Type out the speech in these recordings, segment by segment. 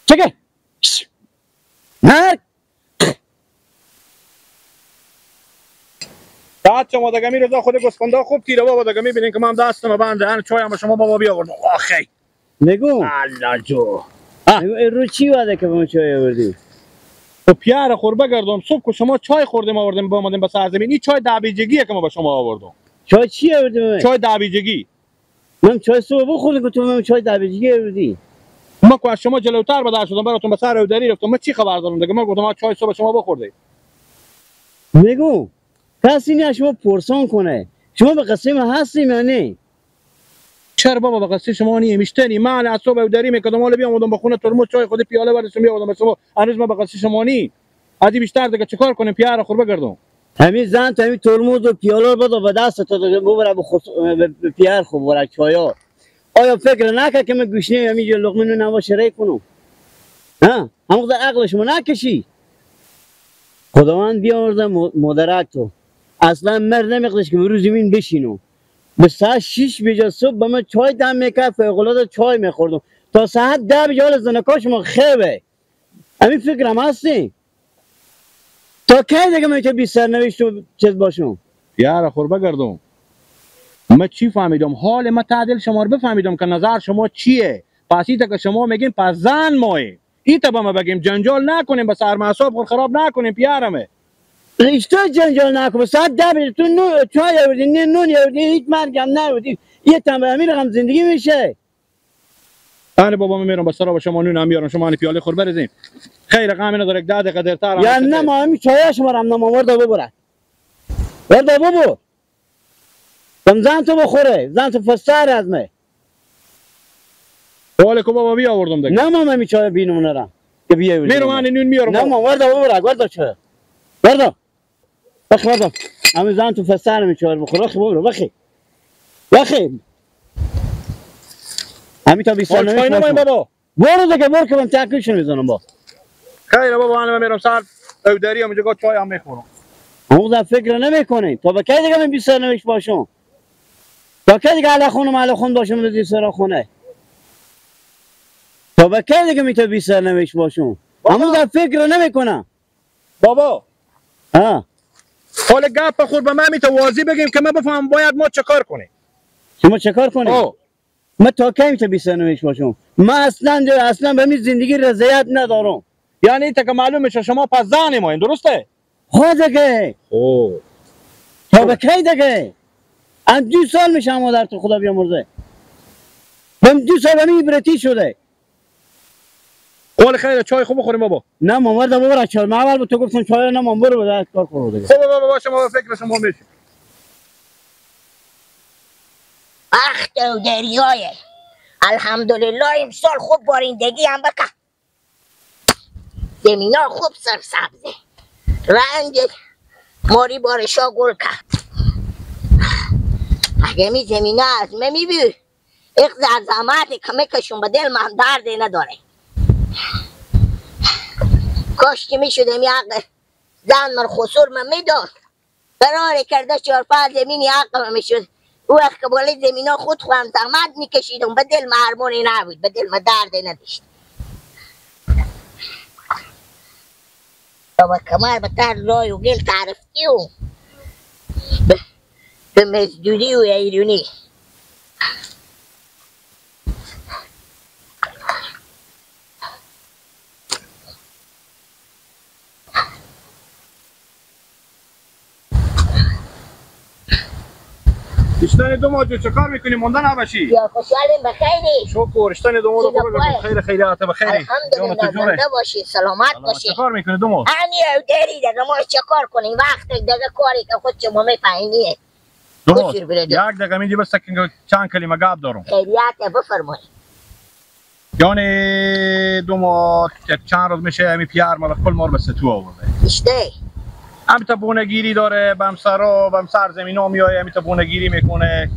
چگه نه بعد شما دیگه میرزا خود گسخنده خوب تیره بابا دیگه میبینین که من دستم بنده هن چای هم شما بابا بیاوردم آخی نگو الله جو رو چی واده که به من چای آوردی؟ تو پیار خور بگردم صبح که شما چای خوردیم آوردیم با اومدیم به سرزمین این چای دبیجگیه که ما به شما آوردم چای چی آوردی به من؟ چای دبیجگی من چای صبح بخوردم که تو من چای دبیجگی آوردی. ما که از شما جلوتر به در شدم براتون به سر اودری رفتم من چی خبر دارم دیگه ما گفتم چای صبح شما بخوردید نگو کسی نه شما پرسان کنه شما به قسم هستیم یا نه؟ چرا بابا به قصه شما نی میشتنی من از صبح اودری میکردم حالا بیام اومدم به خونه ترمز چای خود پیاله برسم بیاوردم شما هنوز ما به قصه شما نی ادی بیشتر دیگه چیکار کنیم پیار خور بگردم همین زن تو همین ترمز و پیاله رو بده به دست تو ببره به پیار خوب بره چایا. آیا فکر نکرد که من گوشنه همین جو لقمه نوا شریک کنم؟ ها همون عقل شما نکشی. خداوند بیاورده مدرک تو اصلا مرد نمیقدش که برو زمین بشینو به ساعت 6 بجا صبح به من چای دم میکرد فوق‌العاده چای میخوردم تا ساعت 10 بجا حال زنکا شما خیبه همین فکرم هستی تا کی دیگه من که بی سرنوشت و چیز باشم پیار خور بگردم من چی فهمیدم حال من تعدیل شما رو بفهمیدم که نظر شما چیه پس ایتا که شما میگیم پس زن ماه ایتا با ما بگیم جنجال نکنیم به سرمعصاب خور خراب نکنیم پیارمه اشتو جنجال نکن ساعت 10 بجا تو چای آوردی نه نون آوردی هیچ مرگم نآوردی یه تنبه همین رقم زندگی میشه. انا بابا میرم به سرا و شما نون هم بیارم شما پیاله خور برزیم خیر غمی نداره 10 دقیقه دیرتر یا نه ما همین چای شما رو هم ورده ببره ورده ببر دم زن تو بخوره زن تو فستر از مه حالا که بابا بیا آوردم دیگه نه ما همین چای بینمونه را که بیا میرم من نون میارم نه ما ورده ببره ورده چای ورده بخی ورده همین زن تو فستر همین چای بخوره بخی ببره بخی همین تا 20 سال نمیشه بابا برو دیگه برو که من تکلیفشون میزنم با خیر بابا انا میرم سر اودری هم جگا چای هم میخورم اون فکر نمیکنین تا به کی دیگه من 20 سال باشم تا کی دیگه علی خون باشم در سر خونه تا به کی دیگه میتونه 20 سال باشم اما فکر نمیکنم بابا ها حالا گپ خود به من میتوازی بگیم که من بفهم باید ما چه کار کنیم شما چه کار کنیم من تا کی میتونه 20 سال باشم من اصلا به می زندگی رضایت ندارم یعنی تا که معلوم میشه شما پس زن ما این درسته ها دیگه تا به کی دیگه ان 2 سال میشه مادر تو خدا بیامرزه من 2 سال همین برتی شده قول خیر چای خوب بخوریم بابا نه مامور دا ببر چای ما اول تو گفتم چای نه مام برو بده کار کنو دیگه خب بابا شما فکر شما میشه وقت و دریای الحمدلله امسال خوب بارندگی هم بکن زمینا خوب سرسبزه رنگ ماری بارشا گل کرد اگه می زمینا از من میبیر ایک زرزامت کمه کشون به دل من درده نداره کاش که میشده می حق زن من خسور من میداد براره کرده 4-5 زمینی حق من میشد او وقت که بالای زمینا خود خواهم زحمت میکشیدم به دل محرمونی نبود به دل من درده نداشت با کمر به تر رای و گل تعرفتی و به مزدودی و ایرونی اشتن دو ماجو چه کار میکنی مونده نباشی یا خوشحالیم بخیری شکر اشتن دو ماجو خیر خیریات بخیری الحمدلله زنده باشی سلامت باشی چه کار میکنی دو ماجو همین داری دیگه ما چه کار کنیم وقت دیگه کاری که خود شما میفهمیه دو ماجو یک دقیقه میدی بس که چند کلمه گپ دارم خیریات بفرمایید یعنی دو ماه چند روز میشه همین پیار مال کل مار بس تو آورده اشته هم تا بونگیری داره بم سرا بم سر زمینا میای هم تا بونگیری میکنه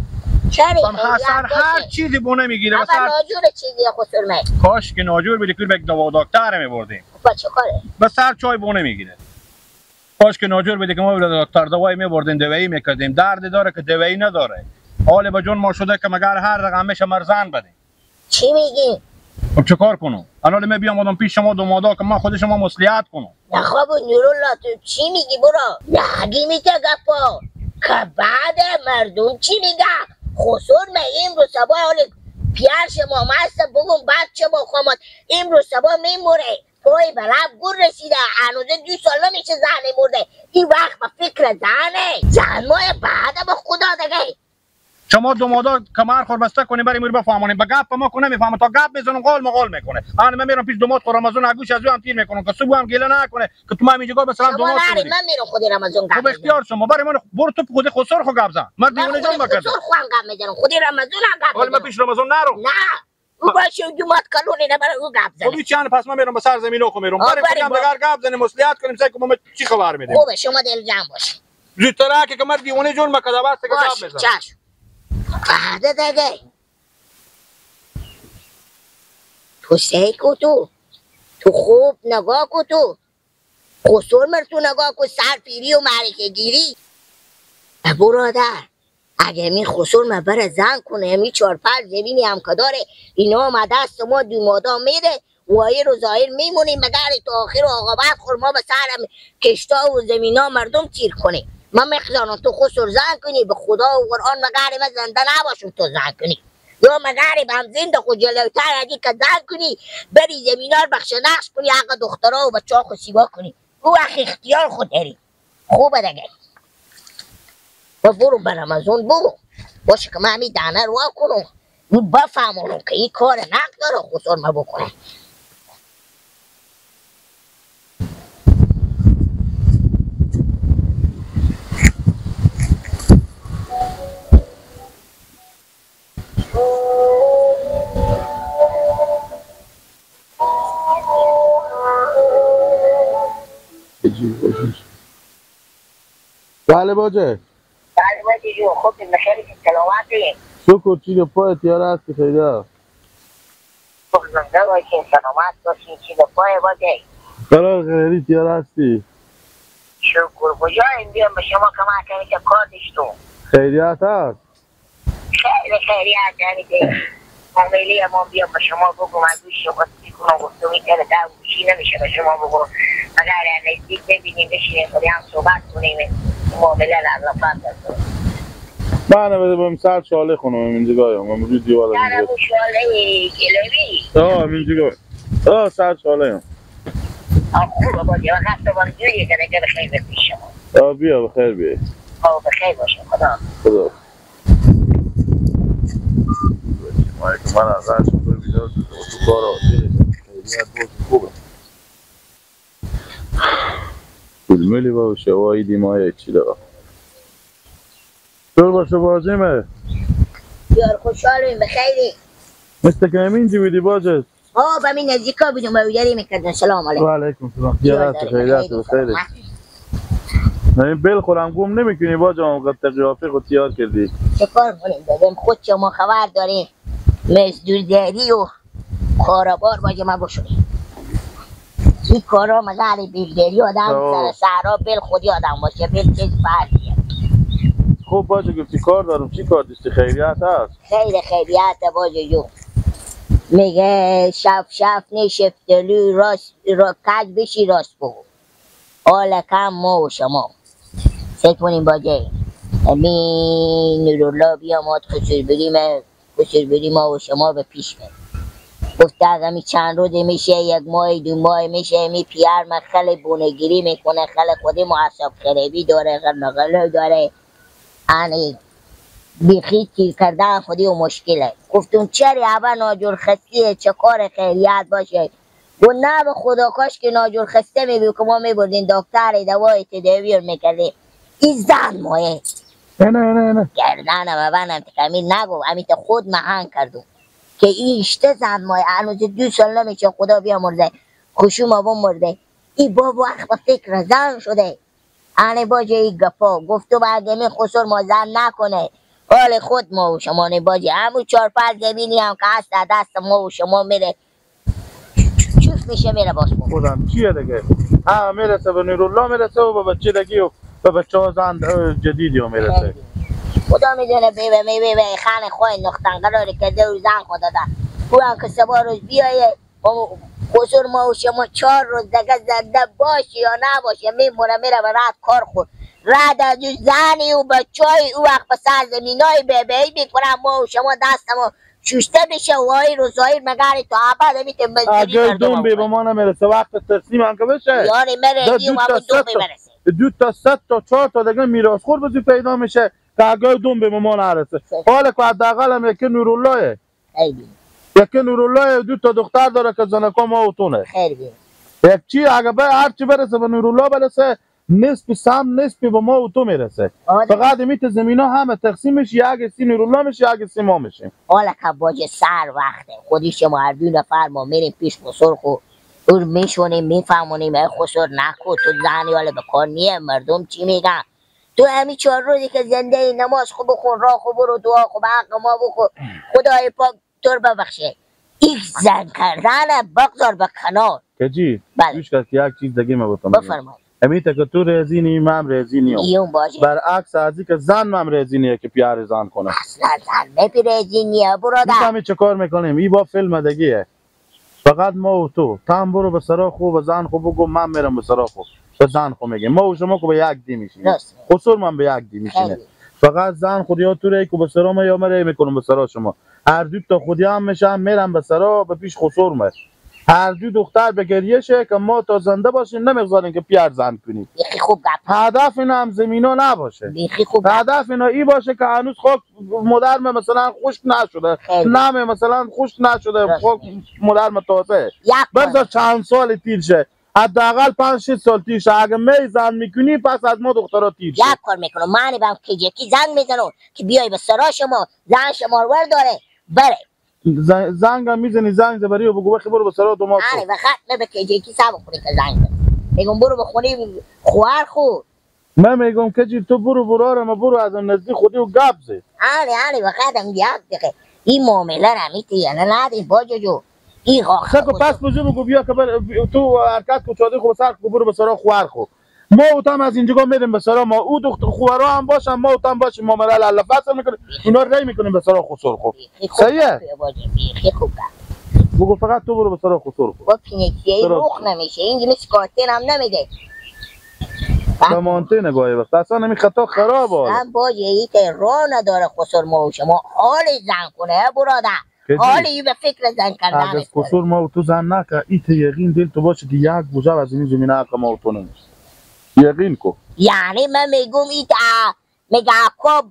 بم حسن هر چیزی بونه میگیره بس ناجور چیزی خسر می کاش که ناجور بودی که بک دکتر میبردیم با چه کاره بس هر چای بونه میگیره کاش که ناجور بودی که ما به دکتر دوایی میبردیم دوایی میکردیم درد داره که دوایی نداره حال به جون ما شده که مگر هر رقم میشه مرزن بدیم چی میگی خب چه کار کنم؟ الان من بیام آدم پیش شما دومادا که من خود شما مصلحت کنم. نه خب نورالله تو چی میگی برو؟ نگی که گپا که بعد مردم چی میگه؟ خسور من امروز سبا حال پیار شما مست بگم بچه با خامد امروز سبا میموره پای بلب گور رسیده هنوزه 2 سال نمیشه زنه مرده این وقت با فکر زنه زن ماه بعد با خدا دیگه شما دومادا کمر خور بسته کنی برای میر بفهمونیم به گپ ما کنه میفهمه تا گپ بزنم قال مقال میکنه من میرم پیش دوماد خور رمضان اگوش از هم تیر میکنم که صبح هم گله نکنه که تو من اینجا مثلا دوماد شما من میرم خود رمضان گپ خب اختیار شما برای من برو تو خود خسر خو گپ زن من دیونه جان بکردم خسر خوام گپ میزنم خود رمضان گپ ولی من پیش رمضان نرو نه او باشه دوماد کلونی نه برای او گپ زنه خب چند پس من میرم به سر زمین خو میرم برای خودم بغیر گپ زنیم مصلحت کنیم سعی کنم چی خبر میدیم خوبه شما دل جمع باش زودتر که من دیونه جون بکدا واسه که گپ بزن چش بعد دیگه تو سعی کو تو خوب نگاه کو تو خسور مرتو نگاه کو سر پیری و معرکه گیری برادر اگه می خسور من بره زن کنه می 4-5 زمینی هم که داره اینا آمده است ما دومادا میده وایر و ظاهر میمونیم مگر تو آخر عاقبت خورما به سرم کشتا و زمینا مردم تیر کنی من میخزانم تو خسور زن کنی به خدا و قرآن مگر من زنده نباشم تو زن کنی یا مگر هم زنده خود جلوتر ادی که زن کنی بری زمینار بخش نقش کنی حق دخترها و بچه ها خود سیبا کنی او اختیار خود داری خوبه دیگه و برو به رمضان برو باشه که من همی دانه رو کنم اون بفهمونم که این کار نقد داره خسور ما بکنه بله باجه بله جو خوب بخیر سلامتی شکر چیز پای تیاره هست که خیلی هست خوب زنده باشین سلامت باشین چیز پای باجه قرار خیلی تیاره هستی شکر کجاییم بیام به شما کمک کنی که کار داشتون خیریت هست خیلی خیریت همیده فامیلی ما بیام به شما بگم از گوش شما سی کنم گفتم این تره در گوشی نمیشه به شما بگم اگر نزدیک ببینیم بشینیم خودی هم صحبت کنیم معامله را فرد هستم من بده بایم سر شاله خونم اینجا گایم من روی دیوار سر اینجا همون شاله گلوی اینجا گایم سر شاله هم خوبه باشه و خسته بانجویه که نگه بخیر به پیش شما بیا بخیر بیا بخیر باشه خدا من از هر شکر بیدار تو کار آسیره خیلیت بود خوبه کلملی با شوایی دیمای چی دارم دور باشه بازیمه بیار خوشحالیم بخیری مثل که همین جی بیدی باجه به من نزدیکا بودیم و بیداری میکردن سلام علیکم و علیکم سلام دیارت خیلیت بخیری این بل خورم گم نمیکنی باجه هم قد قیافه خود تیار کردی چه کار کنیم بگم خود شما خبر داریم مزدور داری و کارابار باجه ما بشونیم این کارا مزاری بیلدری آدم سر سهرا بل خودی آدم باشه بل چیز فردیه خوب باجه گفتی کار دارم چی کار دیستی خیریت هست خیلی خیریت باجه جو میگه شف نشفتلو راست کج بشی راست بگو حالا کم ما و شما سکنیم باجه امین نورالله بیاماد خسور بریم ما و شما به پیش بریم گفته از همی چند روز میشه 1 ماه 2 ماه میشه می پیار من خیلی بونگیری میکنه خیلی خودی معصب خریبی داره غلو داره یعنی بیخی تیر کردن خودی و مشکله گفتم چری اول ناجور خستیه چه کار خیریت باشه گفت نه به خدا کاش که ناجور خسته میبید که ما میبردین دکتر دوای تداویر میکردیم این زن مایه نه گردنم و بنم تکمیل نگو امیت خود مهنگ کردم که این اشته زن مایه هنوز 2 سال نمیشه خدا بیا مرده خوشوم آبا مرده این بابا اخبا فکر زن شده انه باجه ای گفا گفتو برگه می خسور ما زن نکنه حال خود ما و شما نباجه همون 4-5 زمینی هم که هست دست ما و شما میره چوف میشه میره باش خودم چیه دیگه میرسه به نورالله میرسه و به بچه دگی و به بچه ها زن جدیدی ها میرسه خدا میدونه بیبه خانه خواه نختن قراری کرده و زن خدا دن او هم که 3 روز بیایه خسور ما و شما 4 روز دیگه زنده باشه یا نباشه میمونه میره به رد کار خود رد از او زنی و بچای او وقت به سر زمینای بیبی میکنم ما و شما دستمو شوشته میشه و های روزایی مگری تا عبد میتیم بزدری اگه دوم به ما نمیرسه وقت تقسیم هم که بشه یعنی میره دیو همون دوم میبرسه 2 تا 3 تا 4 تا دیگه میراث خور بزی پیدا میشه که اگه دوم به ما نرسه حالا که حداقل هم یکی نورالله یکی نورالله 2 تا دختر داره که زنکا ما و تونه خیلی بیم یک چی اگه هر چی برسه به نورالله برسه نصف سم نصف به ما و تو میرسه فقط میت زمینا همه تقسیم میشه یک سی نورالله میشه یک سی ما میشیم حالا که باجه سر وقته خودی شما هر 2 نفر ما میریم پیش خسور خو اون میشونیم میفهمونیم ای خسور نکو تو زنی حالا به کار نیه مردم چی میگن تو همین 4 روزی که زنده نماز خوب بخون راه خوب برو دعا خوب حق ما بخون خدای پاک تور ببخشه این زن کردن بگذار به کنار کجی بله. گوش کن که یک چیز دیگه من گفتم بفرمایید امیته که تو رزی نی من رزی نیم ایون باشه برعکس ازی که زن من رزی نیه که پیار زن کنه اصلا زن نپیرزی نیه برادر میفهمی چه کار میکنیم این با فیلم دیگه فقط ما و تو هم برو به سرا خوب و زن خوب بگو من میرم به سرا خوب به زن خوب میگه ما و شما که به یک دی میشیم قصور من به یک دی میشینه فقط زن خودی ها تو ری که به سرا ما یا من میکنم به سرا شما هر 2 تا خودی هم میشم میرم به سرا به پیش خسور من هر 2 دختر به گریه شه که ما تا زنده باشیم نمیگذاریم که پیار زن کنیم بیخی خوب گپ هدف اینا هم زمینا نباشه بیخی خوب گپ هدف اینا ای باشه که هنوز خاک مدرم مثلا خشک نشده نم مثلا خشک نشده خاک مدرم تازه بذار چند سال تیر شه حداقل 5-6 سال تیر شه اگه می زن میکنی پس از ما دخترا تیر شه یک کار میکنم من بهم کیجکی زنگ میزنم که بیای به سرا شما زن شما رو داره بره زنگ هم میزنی زنگ زبری و بگو بخی برو به سرا دومات آره وقت به کیجکی سب خونی که زنگ زن میگم برو بخونی خوار خود من میگم که تو برو براره ما برو از نزدیک خودی و گپ زد آره وقت هم گپ دیگه این معامله رو میتی یعنی ندی باجو جو این خب پس بجو بگو بیا که تو حرکت کو چاده خو سر کو برو به سرا خوار خو ما و تام از اینجا میریم به سرا ما او دختر خوارا هم باشن ما و تام باشیم ما مرال الله فصل میکنیم اونا ری میکنیم به سرا خسور خو صحیحه بیخی خوب بگو فقط تو برو به سرا خسور خو با پینکیه روخ نمیشه این مثل کارتین هم نمیده سمانته نگاهی وقت اصلا نمی خطا خراب آره من با یهی که راه نداره خسور ما و شما حالی زن کنه برادر حالی به فکر زن کردن اگه خسور ما و تو زن نکه ایت یقین دل تو باشه که یک بوزه از این زمینه حق ما و تو نمیشه یقین کو یعنی من میگم ایت میگه اکا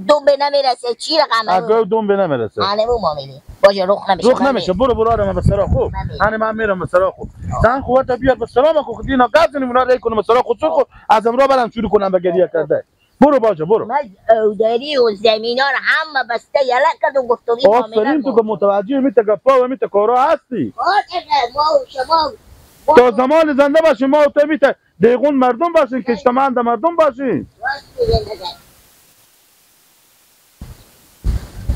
دوم به نمیرسه چی رقم اگه دوم به نمیرسه مو مامیلی باشه رخ نمیشه برو برو من به سرا خوب من میرم به سرا خوب زن خوبت بیار به سرا ما خو خودی اینا گاز نمینا ری کنم به سرا خود خو از امرا برام شروع کنم به گریه کرده برو باجا برو من اودری و زمینا رو همه بسته یلا کردم گفتم این مامیلا آفرین تو که متوجه میت گپا و میت کارا هستی باشه ما و شما تا زمان زنده باشیم ما و تو میت دیگون مردم باشین کشتمند مردم باشین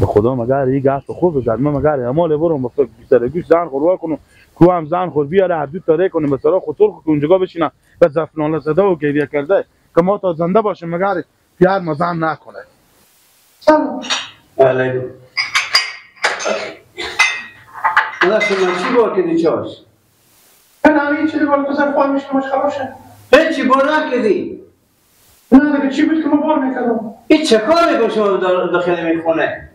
به خدا مگر این گفت خوب زد من مگر اعمال برم به بیشتر گوش زن خوروا کنم کو هم زن خور بیاره هر دو تا کنیم به سرا خطور که اونجا بشینه به زفناله زده و گریه کرده که ما تا زنده باشیم مگر پیار ما زن نکنه علیکم خدا شما چی بار کردی چاش؟ من همین چیزی باید بزر خواه میشه ماش خراب شد هیچی بار نکردی؟ نه دیگه چی بود که ما بار میکردم این چه کار میکن شما داخل میخونه؟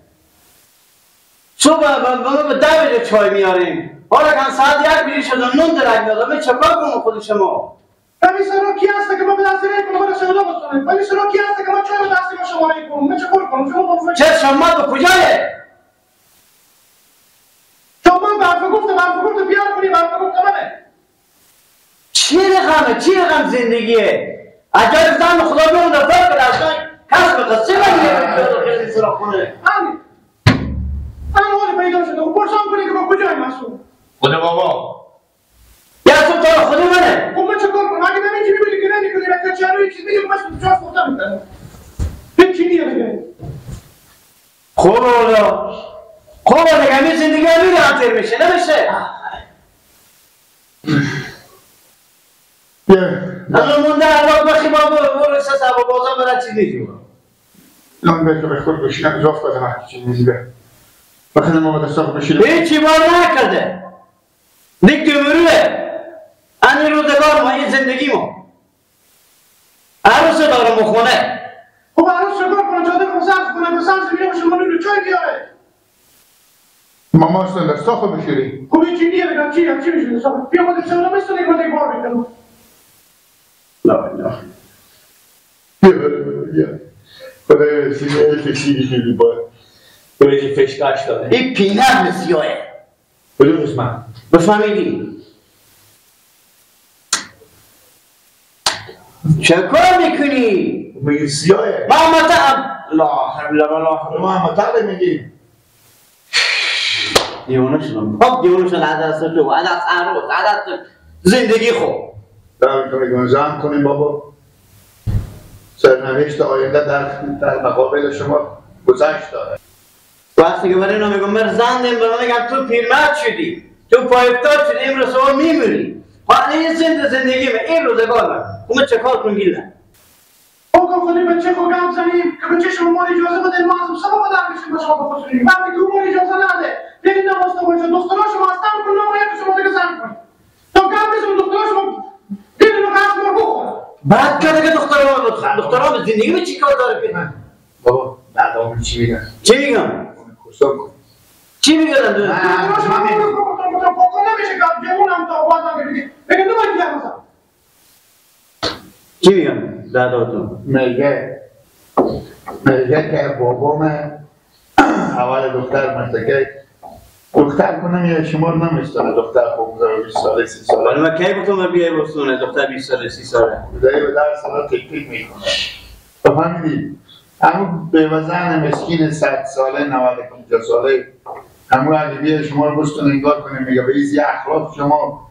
صبح با به 10 بجه چای میاریم حالا که ساعت 1 بیری شد و نون درک میاد من چه کار کنم خود شما؟ همین سرا کی هسته که ما به دست ری کنم خدا شما بسونیم ولی سرا کی هسته که ما چای به دستی ما شما ری کنم من چه کار کنم شما بفرمایید چه شما به کجایه؟ شما به حرف گفت بیار کنی به حرف گفت منه چی رقم زندگیه؟ اگر زن خدا بیان دفعه کرده اصلا کس به قصه من خیلی سرا خونه همین حالی پیدا شده و پرسان کنی که با کجای مسئول خدا بابا یا تو تا خودی منه خب من چه کار کنم اگه نمی چی میبینی که نمی کنی رکت چهر روی چیز میگم بس به جاست خورده میکنم هیچی نیه دیگه خوب اولا دیگه همین زندگی هم میگه هم میشه نمیشه اما مونده هر وقت بخی ما برو سه سبا بازا برای چیزی جور من به خود بشینم اضاف بدم چیزی دیگه بخیر ما با دستاق بشیریم هیچی بار نکرده دیگه دمروه این روزگار ما این زندگی ما عروس دارم مخونه خب عروس چکار کنه چادر کنه سبز کنه به سبز بیاره باشه منو چای بیاره ماما هستن دستاق بشیریم خب این چی دیگه بگم چی میشه دستاق بیا ما دستاق نمیستونه یک بار بار بکنم لا بیا خدای سیگاری کشیدی شدی باید بریزی فشکاش داره این پینر سیاهه کجا قسمت بفهمیدی چه کار میکنی؟ میگی سیاهه محمد لا حول ولا قوة محمد تعالی میگی دیوانه شدم خب دیوانه شدم عدد تو عدد عروس عدد زندگی خوب دارم که میگم زن کنیم بابا سرنوشت آینده در مقابل شما گذشت داره وقتی که برای اینا میگم مرزندیم برای میگم تو پیرمرد شدی تو پایفتاد شدی امروز تو میمیری این زندگی من این روزگار من خب چه کار کن گیلن آقا خودی بچه خود گم زنیم که بچه شما ما اجازه بده ما از سبا بدر بشیم به شما بخصوصیم وقتی که ما اجازه نده برید نماسته باشه دخترها شما هستن کن نمایه که شما دیگه زن کنید تا گم بزن دخترها شما دیدی رو قصد مار بخورن بعد کرده که دخترها به زندگی من چی کار داره که بابا بعد همون چی میگن چی میگم؟ خسرو کن چی میگم؟ دخترها شما بخورن پاکا نمیشه که جمعونم تا بازم بگید بگید نمایی دیگر مثلا چی میگم؟ داداتون میگه که بابام اول دختر مرتکه دختر کنم یا شمار نمیستانه دختر خوب 20 ساله 30 ساله ولی من کی گفتم بیای بستونه دختر 20 ساله 30 ساله بودایی به در ساله تک تک میکنه تو فهمیدی؟ همون بیوزن مسکین 100 ساله 95 ساله همون علیبی شما رو بستون انگار کنیم میگه به ایزی اخلاق شما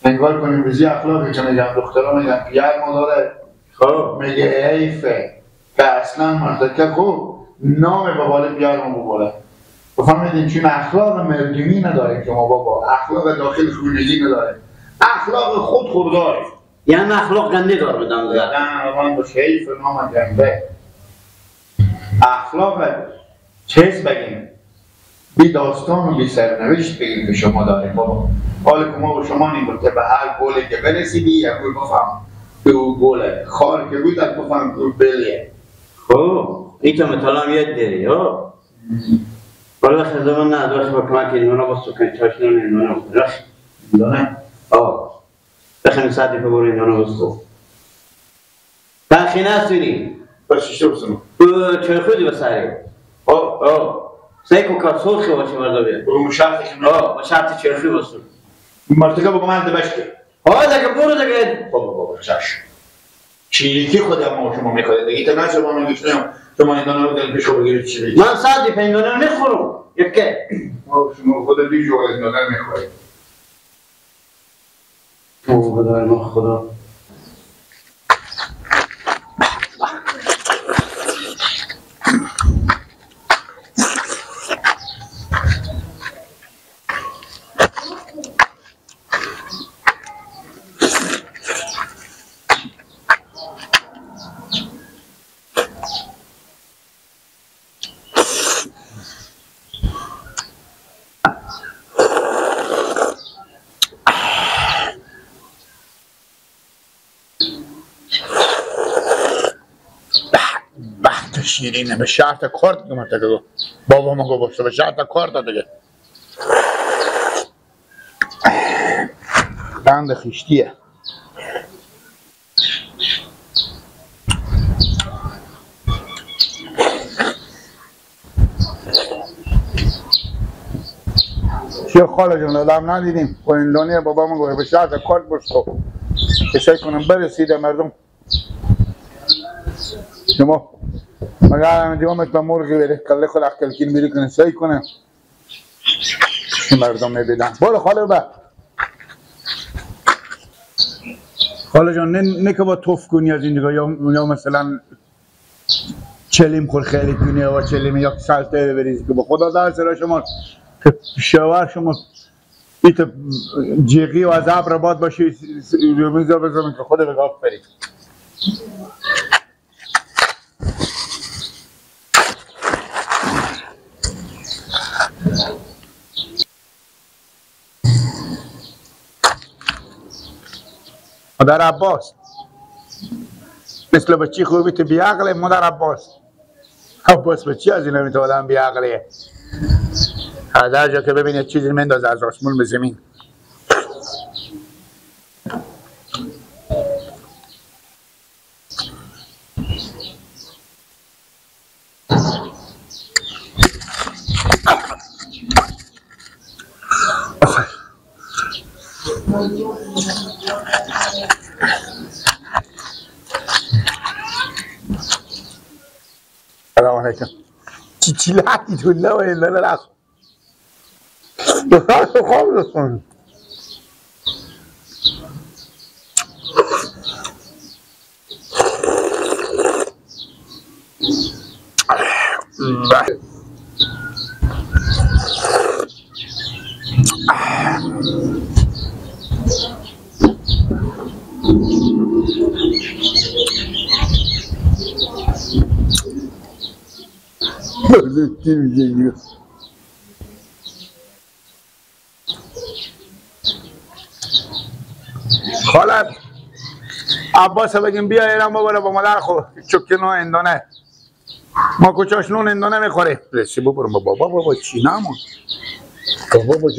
انگار کنیم به ایزی اخلاقی که میگم دخترها میگم پیر مداره خب میگه حیفه که اصلا مرتکه خوب نام بابال پیارمون بباله بفهمیدین چون اخلاق مردمی نداریم شما بابا اخلاق داخل خونگی نداریم اخلاق خود داریم یعنی اخلاق گنده دار بدم دیگر نه من با حیف نام گنده اخلاق چیز بگیم بی داستان و بی سرنوشت بگیم که شما داریم بابا حالا که ما با شما نیمورده به هر گولی که برسیدی یک گول بفهم که او گوله خار که بود بفهم که او بلیه خب این که مطالعه یاد داری ها حالا خزمان نه داشت با کمک اینونا با سکن چاشنان اینونا بخوراش دانه بخیم ساعتی که برو اینونا بستو تاخینه سونی بس شیشته بسنو چه خودی بساری سیکو کار سرخی باشه مردا بیا برو مشارطه که با شرط چرخی بستو مرتکه بگم من دبشته دیگه برو دیگه بابا چشم چیلیکی خودم ما شما میخواید دیگه تا نشه با من گشتیم شما این دانه رو دل پیشو بگیرید چی بگید من ساعتی پیندانه میخورم یکه شما خود بی جوغ از دانه میخواید خدا ما خدا شیرینه به شرط کارت که مرتکه گو بابا ما گو باشه به شرط کارت دیگه بند خیشتیه چیه خاله جون آدم ندیدیم و این دنیا بابا ما گوه به شرط کارت باشتو که سعی کنم برسیده مردم شما مگر همه دیوامت به مرغی بره کله خود اخکلکین میری کنه سعی کنه مردم میبیدن برو خاله با خاله جان نه که با توف کنی از این دیگه یا مثلا چلیم خور خیلی کنی و چلیم یا سلطه بریزی که با خدا در سر شما که شوهر شما ایت جیغی و از عبر باد باشی میزا بزنم که خود بگاه برید مادر عباس مثل بچی خوبی تو بیعقله مادر عباس. عباس بچی از اینا میتونه آدم بیعقله. از هر جا که ببینید چیزی میندازه از آسمون به زمین. سلام علیکم. چی لحی دونه و این لنه لخ بخواست خواب رسون خالت عباس بگیم بیا ایران ببره با مادر خود چکنه و اندانه ما کچاش نون اندانه میخوره رسی ببرم با بابا چی نمون بابا